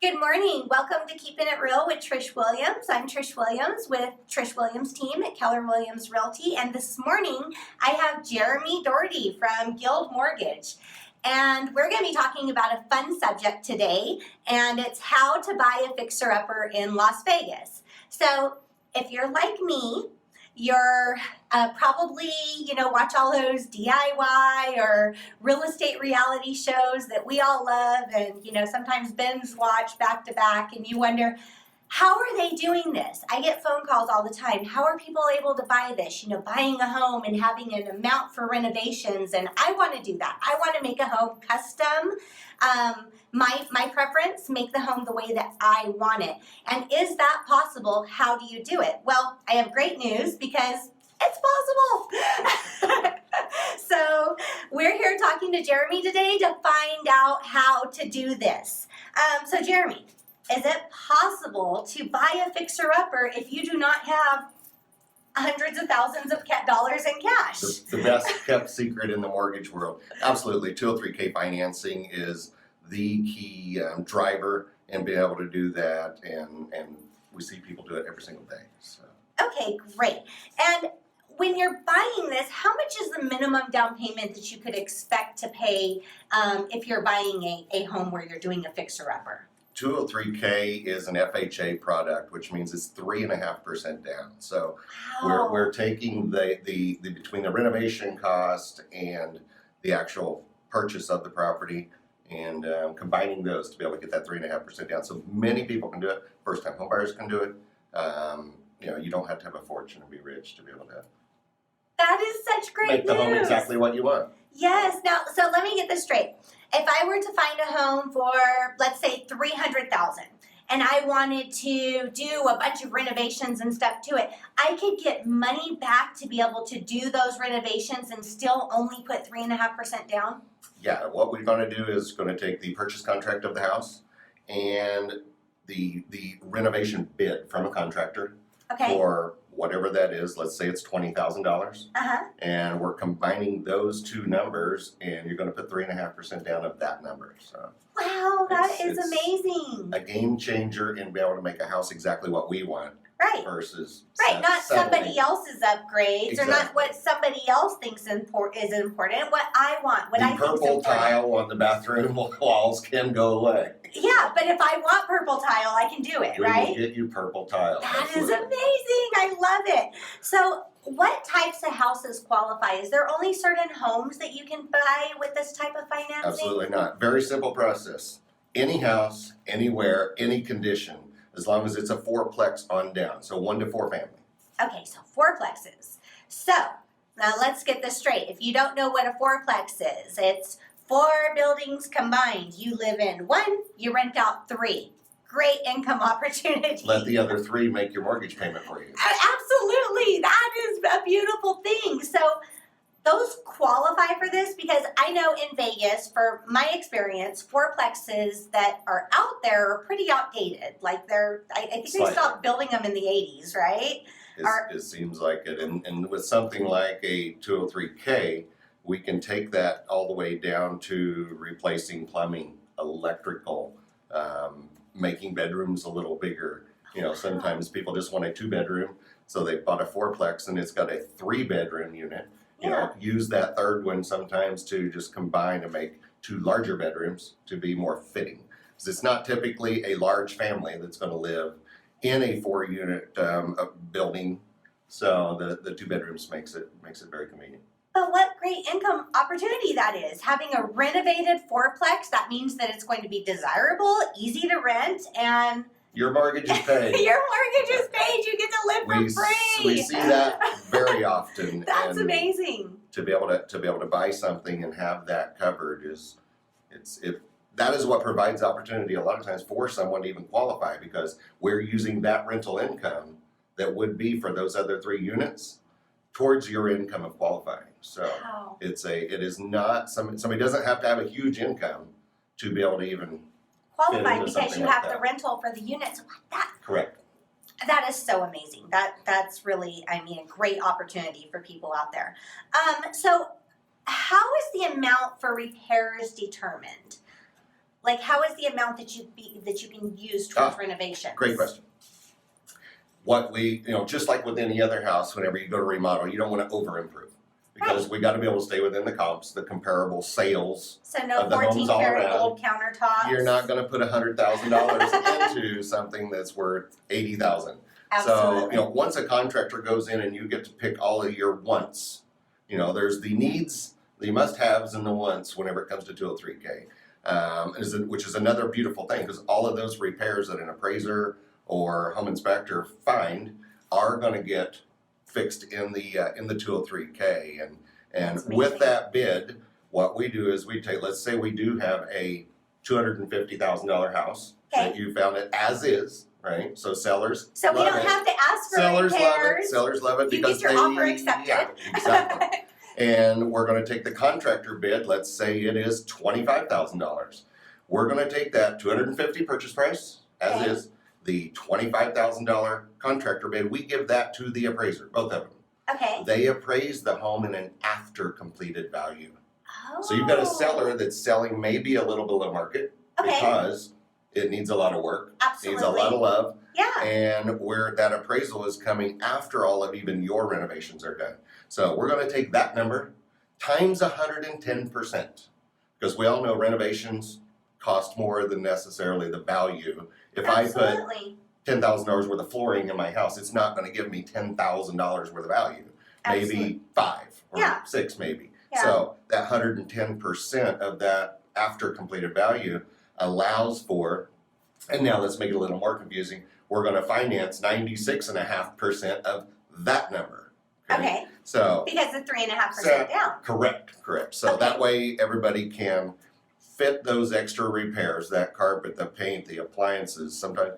Good morning. Welcome to Keeping It Real with Trish Williams. I'm Trish Williams with Trish Williams team at Keller Williams Realty. And this morning I have Jeremy Daugherty from Guild Mortgage. And we're going to be talking about a fun subject today, and it's how to buy a fixer-upper in Las Vegas. So if you're like me, you're probably, watch all those DIY or real estate reality shows that we all love and, sometimes binge watch back to back, and you wonder, how are they doing this? I get phone calls all the time. How are people able to buy this? Buying a home and having an amount for renovations, and I want to do that. I want to make a home custom. My preference, make the home the way that I want it. And is that possible? How do you do it? Well, I have great news because it's possible. So we're here talking to Jeremy today to find out how to do this. So Jeremy, is it possible to buy a fixer-upper if you do not have hundreds of thousands of dollars in cash? The best kept secret in the mortgage world. Absolutely. 203K financing is the key driver in being able to do that, and we see people do it every single day. So. Okay, great. And when you're buying this, how much is the minimum down payment that you could expect to pay if you're buying a home where you're doing a fixer-upper? 203K is an FHA product, which means it's 3.5% down. So Wow. we're taking the between the renovation cost and the actual purchase of the property and combining those to be able to get that 3.5% down. So many people can do it. First-time homebuyers can do it. You don't have to have a fortune and be rich to be able to. That is such great Make the home news. exactly what you want. Yes. Now, so let me get this straight. If I were to find a home for, let's say, $300,000, and I wanted to do a bunch of renovations and stuff to it, I could get money back to be able to do those renovations and still only put 3.5% down? Yeah, what we're going to do is going to take the purchase contract of the house and the renovation bid from a contractor Okay. for whatever that is. Let's say it's $20,000, Uh-huh. and we're combining those two numbers, and you're going to put 3.5% down of that number. So Wow, that It's- is it's amazing. a game changer in being able to make a house exactly what we want Right. versus Right, not settling. somebody else's upgrades or not Exactly. what somebody else thinks is important, what I want, what I The think is purple important. tile on the bathroom walls can go away. Yeah, but if I want purple tile, I can do it, We right? will get you purple tile. That is Absolutely. amazing. I love it. So what types of houses qualify? Is there only certain homes that you can buy with this type of financing? Absolutely not. Very simple process. Any house, anywhere, any condition, as long as it's a fourplex on down. So 1 to 4 family. Okay, so fourplexes. So now let's get this straight. If you don't know what a fourplex is, it's 4 buildings combined. You live in 1, you rent out 3. Great income opportunity. Let the other 3 make your mortgage payment for you. Absolutely. That is a beautiful thing. So those qualify for this because I know in Vegas, for my experience, fourplexes that are out there are pretty outdated. Like I think they Slightly. stopped building them in the 80s, right? It seems like it. And with something like a 203K, we can take that all the way down to replacing plumbing, electrical, making bedrooms a little bigger. Sometimes people just want a 2-bedroom, so they bought a fourplex and it's got a 3-bedroom unit. Use that third one sometimes to just combine and make 2 larger bedrooms to be more fitting. Because it's not typically a large family that's going to live in a 4-unit building, so the 2 bedrooms makes it very convenient. But what great income opportunity that is. Having a renovated fourplex, that means that it's going to be desirable, easy to rent, and Your mortgage is paid. your mortgage is paid. You get to live for free. We see that very often. That's and amazing. To be able to buy something and have that covered that is what provides opportunity a lot of times for someone to even qualify, because we're using that rental income that would be for those other 3 units towards your income of qualifying. So Wow. it is not somebody doesn't have to have a huge income to be able to even Qualified into because something you like have that. the rental for the units. correct. That is so amazing. That's really, a great opportunity for people out there. So how is the amount for repairs determined? Like, how is the amount that you can use towards renovations? Great question. What we, just like with any other house, whenever you go to remodel, you don't want to over improve. Because we got to be able to stay within the comps, the comparable sales. So no of the homes 14 all karat around. gold countertops. You're not going to put $100,000 into something that's worth $80,000. Absolutely. So, once a contractor goes in and you get to pick all of your wants, there's the needs, the must-haves, and the wants whenever it comes to 203K, which is another beautiful thing because all of those repairs that an appraiser or home inspector find are going to get fixed in the 203K, and with that bid, what we do is we take. Let's say we do have a $250,000 house that you found it as is, right? So sellers. So we don't have to ask for sellers repairs. love it. Sellers love it You because get your offer accepted. Yeah, exactly. And we're going to take the contractor bid. Let's say it is $25,000. We're going to take that $250 purchase price as is. The $25,000 contractor bid, we give that to the appraiser, both of them. Okay. They appraise the home in an after completed value. Oh. So you've got a seller that's selling maybe a little below market because it needs a lot of work, Absolutely. needs a lot of love, Yeah. and where that appraisal is coming after all of even your renovations are done. So we're going to take that number times 110%, because we all know renovations cost more than necessarily the value. If Absolutely. I put $10,000 worth of flooring in my house, it's not going to give me $10,000 worth of value. Absolutely. Maybe 5 or 6 maybe. Yeah. So that 110% of that after completed value allows for, and now let's make it a little more confusing, we're going to finance 96.5% of that number. Okay. So because the 3.5% down. Correct. So that way everybody can fit those extra repairs, that carpet, the paint, the appliances, sometimes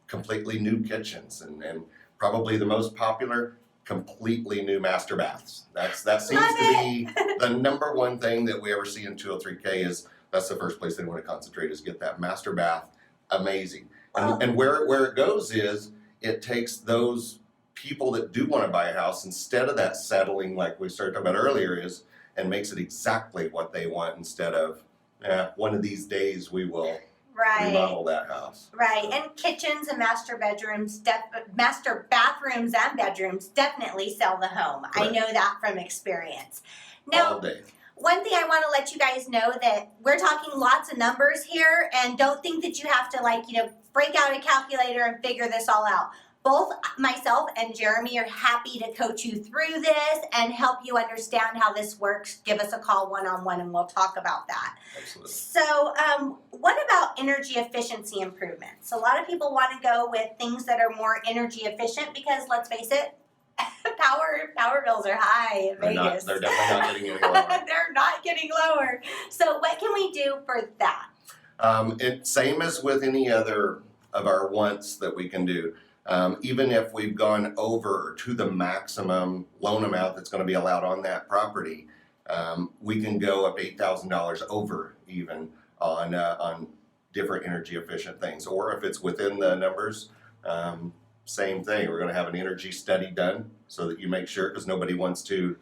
completely new kitchens, and probably the most popular, completely new master baths. That seems to be the number one thing that we ever see in 203K is that's the first place they want to concentrate is get that master bath amazing. And where it goes is it takes those people that do want to buy a house instead of that settling like we started talking about earlier and makes it exactly what they want instead of one of these days we will remodel that house. Right, and kitchens and master bathrooms and bedrooms definitely sell the home. Correct. I know that from experience. Now, All day. one thing I want to let you guys know that we're talking lots of numbers here, and don't think that you have to break out a calculator and figure this all out. Both myself and Jeremy are happy to coach you through this and help you understand how this works. Give us a call one-on-one and we'll talk about that. Absolutely. So what about energy efficiency improvements? A lot of people want to go with things that are more energy efficient because, let's face it, power bills are high in Vegas. They're definitely not getting any lower. They're not getting lower. So what can we do for that? Same as with any other of our wants that we can do. Even if we've gone over to the maximum loan amount that's going to be allowed on that property, we can go up $8,000 over even on different energy efficient things. Or if it's within the numbers, same thing. We're going to have an energy study done so that you make sure, because nobody wants to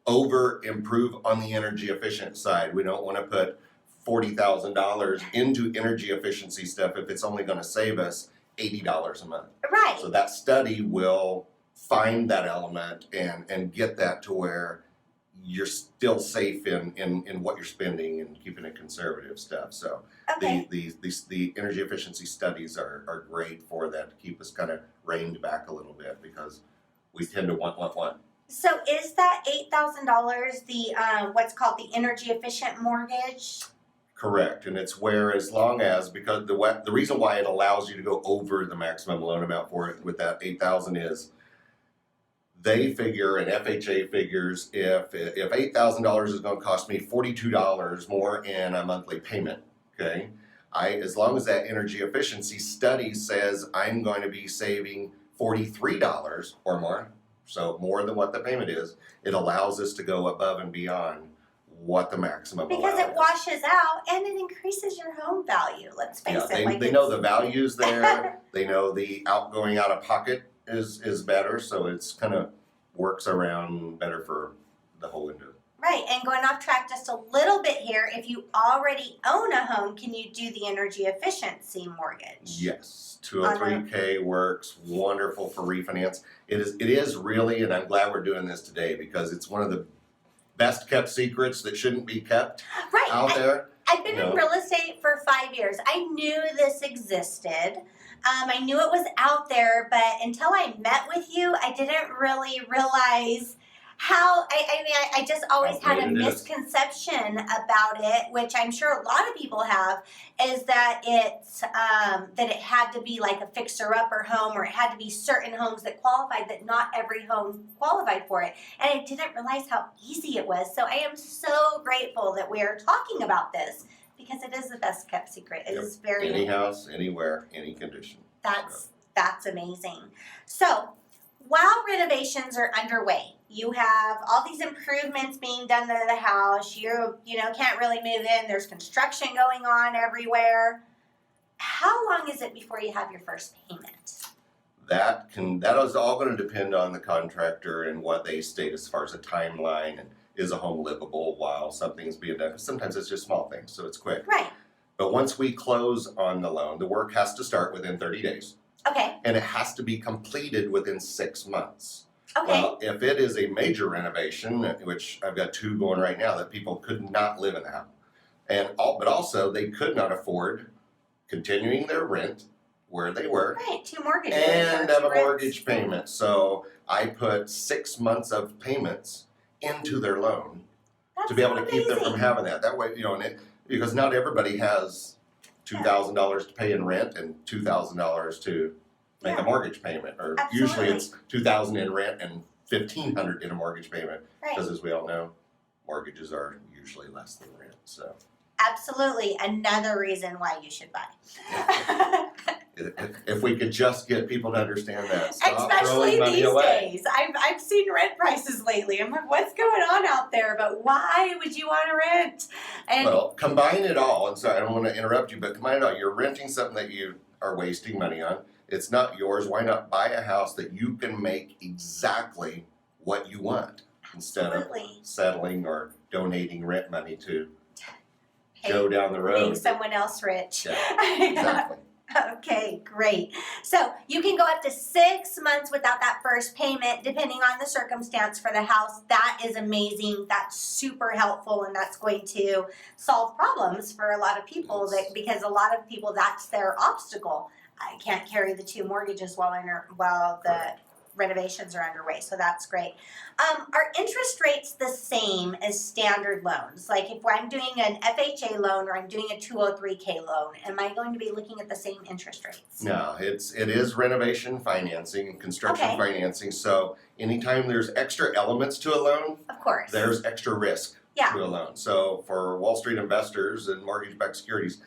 over improve on the energy efficient side. We don't want to put $40,000 into energy efficiency stuff if it's only going to save us $80 a month. Right. So that study will find that element and get that to where you're still safe in what you're spending and keeping it conservative stuff. So the energy efficiency studies are great for that to keep us kind of reined back a little bit because we tend to want. So is that $8,000 the what's called the energy efficient mortgage? Correct, and it's where as long as, because the reason why it allows you to go over the maximum loan amount for it with that $8,000 is they figure, and FHA figures, if $8,000 is going to cost me $42 more in a monthly payment, okay, as long as that energy efficiency study says I'm going to be saving $43 or more, so more than what the payment is, it allows us to go above and beyond what the maximum because it washes out and it increases your home value. Let's face it. They know the value's there. They know the outgoing out of pocket is better, so it's kind of works around better for the whole Right, and going off track just a little bit here, if you already own a home, can you do the energy efficiency mortgage? Yes, 203K works wonderful for refinance. It is really, and I'm glad we're doing this today because it's one of the best kept secrets that shouldn't be kept out there. I've been in real estate for 5 years. I knew this existed. I knew it was out there, but until I met with you, I didn't really realize how. I just always had a misconception about it, which I'm sure a lot of people have, is that it's that it had to be like a fixer-upper home, or it had to be certain homes that qualified. That not every home qualified for it, and I didn't realize how easy it was. So I am so grateful that we are talking about this, because it is the best kept secret. It is very any house, anywhere, any condition. That's amazing. So while renovations are underway, you have all these improvements being done to the house. You can't really move in. There's construction going on everywhere. How long is it before you have your first payment? That is all going to depend on the contractor and what they state as far as a timeline, and is a home livable while something's being done. Sometimes it's just small things, so it's quick. Right. But once we close on the loan, the work has to start within 30 days. Okay. And it has to be completed within 6 months. Okay. Well, if it is a major renovation, which I've got 2 going right now, that people could not live in the house. But also they could not afford continuing their rent where they were. Right, 2 mortgages. And have a mortgage payment. So I put 6 months of payments into their loan to be able to keep them from having that. That way, because not everybody has $2,000 to pay in rent and $2,000 to make a mortgage payment, or usually it's $2,000 in rent and $1,500 in a mortgage payment. Because as we all know, mortgages are usually less than rent. So absolutely, another reason why you should buy. If we could just get people to understand that, stop especially throwing money these away. days. I've seen rent prices lately. I'm like, what's going on out there? But why would you want to rent? And well, combine it all. And sorry, I don't want to interrupt you, but combine it all. You're renting something that you are wasting money on. It's not yours. Why not buy a house that you can make exactly what you want instead of settling or donating rent money to go down the road. Make someone else rich. Yeah, exactly. Okay, great. So you can go up to 6 months without that first payment, depending on the circumstance for the house. That is amazing. That's super helpful, and that's going to solve problems for a lot of people. Because a lot of people, that's their obstacle. I can't carry the 2 mortgages while the renovations are underway, so that's great. Are interest rates the same as standard loans? Like if I'm doing an FHA loan or I'm doing a 203K loan, am I going to be looking at the same interest rates? No, it is renovation financing, construction financing. So anytime there's extra elements to a loan, of course, there's extra risk to a loan. So for Wall Street investors and mortgage-backed securities,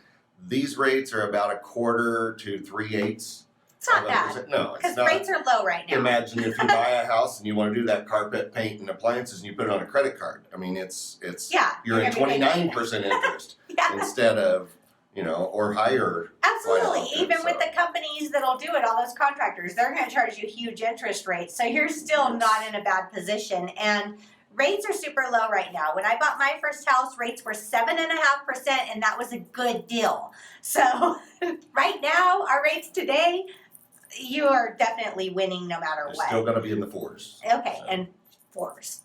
these rates are about 1/4 to 3/8. It's not bad. No, it's not. Because rates are low right now. Imagine if you buy a house and you want to do that carpet, paint, and appliances, and you put it on a credit card. I mean, you're at 29% interest instead of, or higher. Absolutely. Even with the companies that'll do it, all those contractors, they're going to charge you huge interest rates. So you're still not in a bad position. And rates are super low right now. When I bought my first house, rates were 7.5%, and that was a good deal. So right now, our rates today, you are definitely winning no matter what. Still going to be in the 4s. Okay, so. And 4s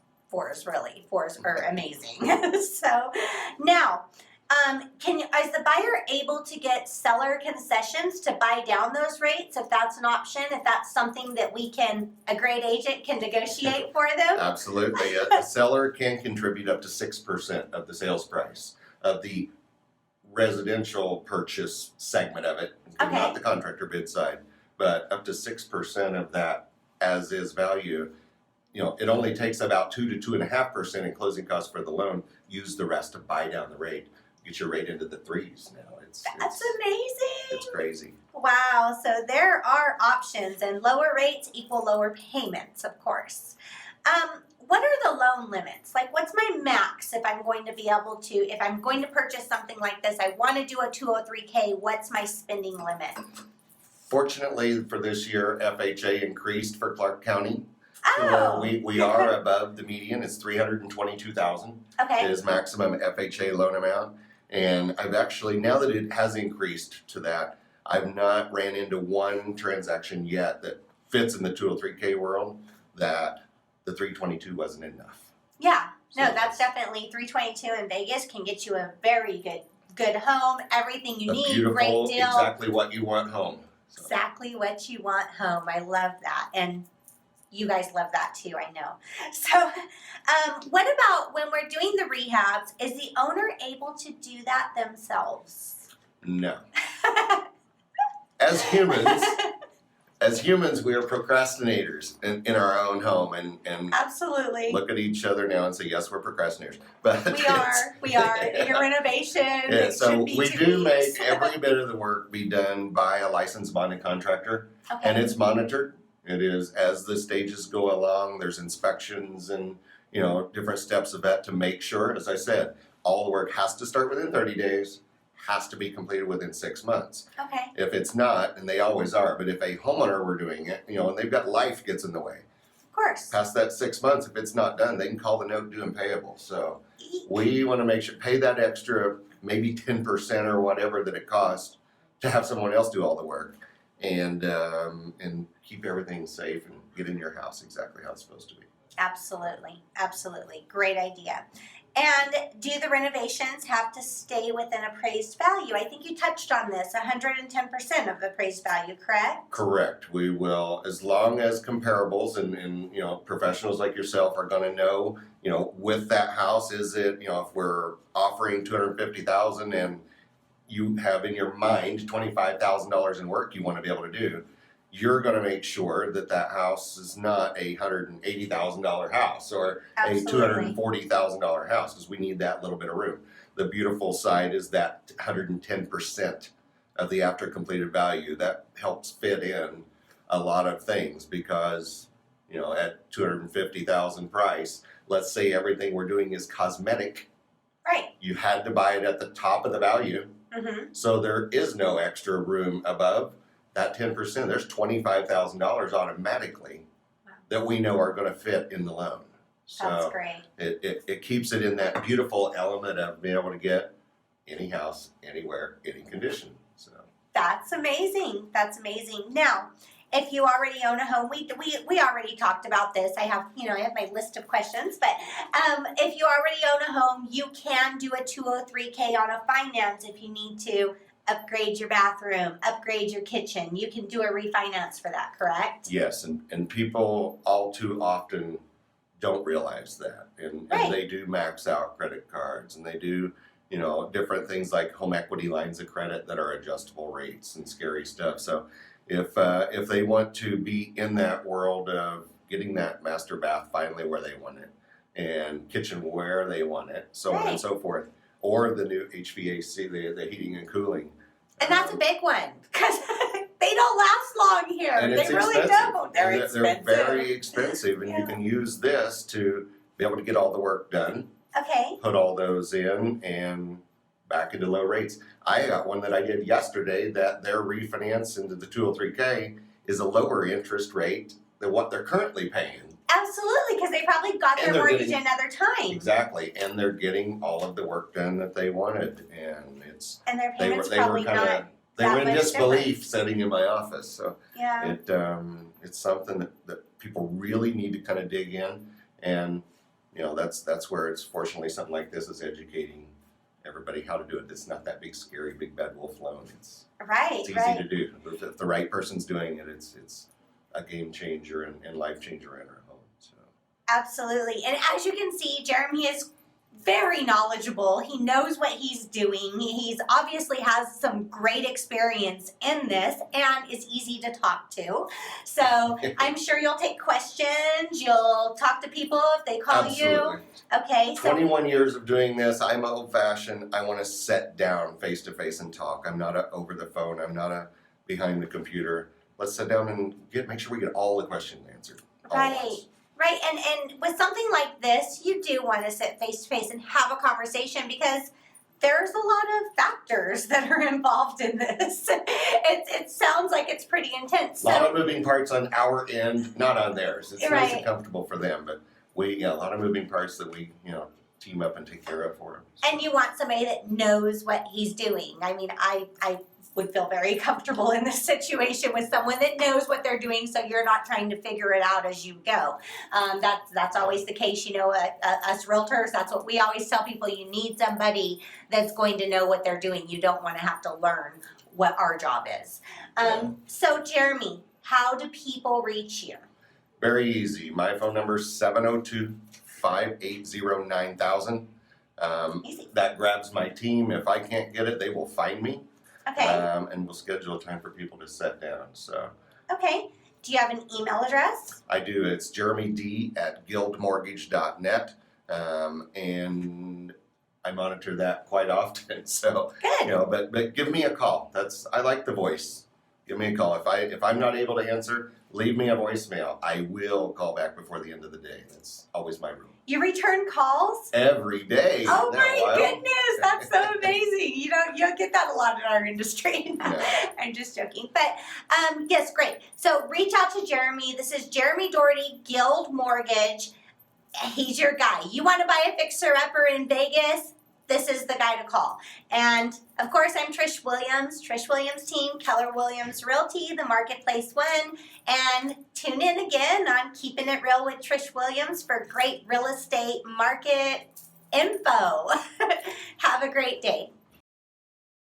are amazing. So now, is the buyer able to get seller concessions to buy down those rates if that's an option? If that's something that a great agent can negotiate for them? Absolutely. A seller can contribute up to 6% of the sales price of the residential purchase segment of it, not the contractor bid side, but up to 6% of that as is value. It only takes about 2 to 2.5% in closing costs for the loan. Use the rest to buy down the rate. Get your rate into the 3s now. That's amazing. It's crazy. Wow. So there are options, and lower rates equal lower payments, of course. What are the loan limits? Like, what's my max if I'm going to purchase something like this? I want to do a 203K. What's my spending limit? Fortunately for this year, FHA increased for Clark County. Oh. We are above the median. It's 322,000 Okay. is maximum FHA loan amount. And I've actually, now that it has increased to that, I've not ran into one transaction yet that fits in the 203K world that the 322 wasn't enough. Yeah. No, So that's definitely 322 in Vegas can get you a very good home, everything you a need, beautiful, great deal. exactly what you want home. So. Exactly what you want home. I love that. And you guys love that too, I know. So, what about when we're doing the rehabs? Is the owner able to do that themselves? No. As humans, we are procrastinators in our own home, and Absolutely. look at each other now and say, yes, we're procrastinators. But We are. In your renovation, yeah, it so should be we 2 do weeks. make every bit of the work be done by a licensed bonded contractor, Okay. and it's monitored. It is, as the stages go along, there's inspections and, different steps of that to make sure, as I said, all the work has to start within 30 days, has to be completed within 6 months. Okay. If it's not, and they always are, but if a homeowner were doing it, and they've got life gets in the way, Of course. past that 6 months, if it's not done, they can call the note due and payable. So we want to make sure, pay that extra, maybe 10% or whatever that it costs to have someone else do all the work, and keep everything safe and get in your house exactly how it's supposed to be. Absolutely. Absolutely. Great idea. And do the renovations have to stay within appraised value? I think you touched on this, 110% of the appraised value, correct? Correct. We will, as long as comparables and professionals like yourself are going to know, with that house, is it, if we're offering $250,000 and you have in your mind $25,000 in work you want to be able to do, you're going to make sure that that house is not a $180,000 house or Absolutely. a $240,000 house, because we need that little bit of room. The beautiful side is that 110% of the after completed value that helps fit in a lot of things, because at $250,000 price, let's say everything we're doing is cosmetic. Right. You had to buy it at the top of the value, Mm-hmm. so there is no extra room above that 10%. There's $25,000 automatically that we know are going to fit in the loan. That's So great. it keeps it in that beautiful element of being able to get any house, anywhere, any condition. So That's amazing. That's amazing. Now, if you already own a home, we already talked about this. I have my list of questions, but if you already own a home, you can do a 203K on a finance if you need to upgrade your bathroom, upgrade your kitchen. You can do a refinance for that, correct? yes, and people all too often don't realize that, and Right. they do max out credit cards, and they do different things like home equity lines of credit that are adjustable rates and scary stuff. So if they want to be in that world of getting that master bath finally where they want it, and kitchen where they want it, so on Right. and so forth, or the new HVAC, the heating and cooling. And that's a big one because they don't last long here. And They it's really expensive. don't. They're And expensive. They're very expensive, and Yeah. you can use this to be able to get all the work done, Okay. put all those in, and back into low rates. I got one that I did yesterday that their refinance into the 203K is a lower interest rate than what they're currently paying. Absolutely, because they probably got And their they're mortgage getting- another time, Exactly, and they're getting all of the work done that they wanted, and and their they were payments probably kind not. of they that were in much disbelief difference. sitting in my office. So Yeah. it's something that people really need to kind of dig in, and that's where it's fortunately something like this is educating everybody how to do it. It's not that big scary big bad wolf loan. It's Right. easy Right. to do. If the right person's doing it, it's a game changer and life changer in our home. So Absolutely. And as you can see, Jeremy is very knowledgeable. He knows what he's doing. He's obviously has some great experience in this and is easy to talk to. So I'm sure you'll take questions. You'll talk to people if they call absolutely. you. Okay. So 21 years of doing this. I'm old fashioned. I want to sit down face to face and talk. I'm not a over the phone. I'm not a behind the computer. Let's sit down and make sure we get all the questions answered. all at Right. once. Right, and with something like this, you do want to sit face to face and have a conversation because there's a lot of factors that are involved in this. It sounds like it's pretty intense. A lot of moving parts on our end, not on theirs. It's nice and Right. comfortable for them, but we, a lot of moving parts that we, team up and take care of for them. And you want somebody that knows what he's doing. I mean, I would feel very comfortable in this situation with someone that knows what they're doing, so you're not trying to figure it out as you go. That's always the case, us realtors, that's what we always tell people. You need somebody that's going to know what they're doing. You don't want to have to learn what our job is. So Jeremy, how do people reach you? Very easy. My phone number is 702-580-9000. Easy. That grabs my team. If I can't get it, they will find me. Okay. And we'll schedule a time for people to sit down. So Okay. Do you have an email address? I do. It's jeremyd@guildmortgage.net. And I monitor that quite often. So, Good. but give me a call. I like the voice. Give me a call. If I'm not able to answer, leave me a voicemail. I will call back before the end of the day. That's always my rule. You return calls? Every day. Oh Now, my goodness, that's so amazing. You don't get that a lot in our industry. Yeah. I'm just joking. But yes, great. So reach out to Jeremy. This is Jeremy Daugherty, Guild Mortgage. He's your guy. You want to buy a fixer-upper in Vegas? This is the guy to call. And of course, I'm Trish Williams, Trish Williams team, Keller Williams Realty, the Marketplace One. And tune in again on Keeping It Real with Trish Williams for great real estate market info. Have a great day.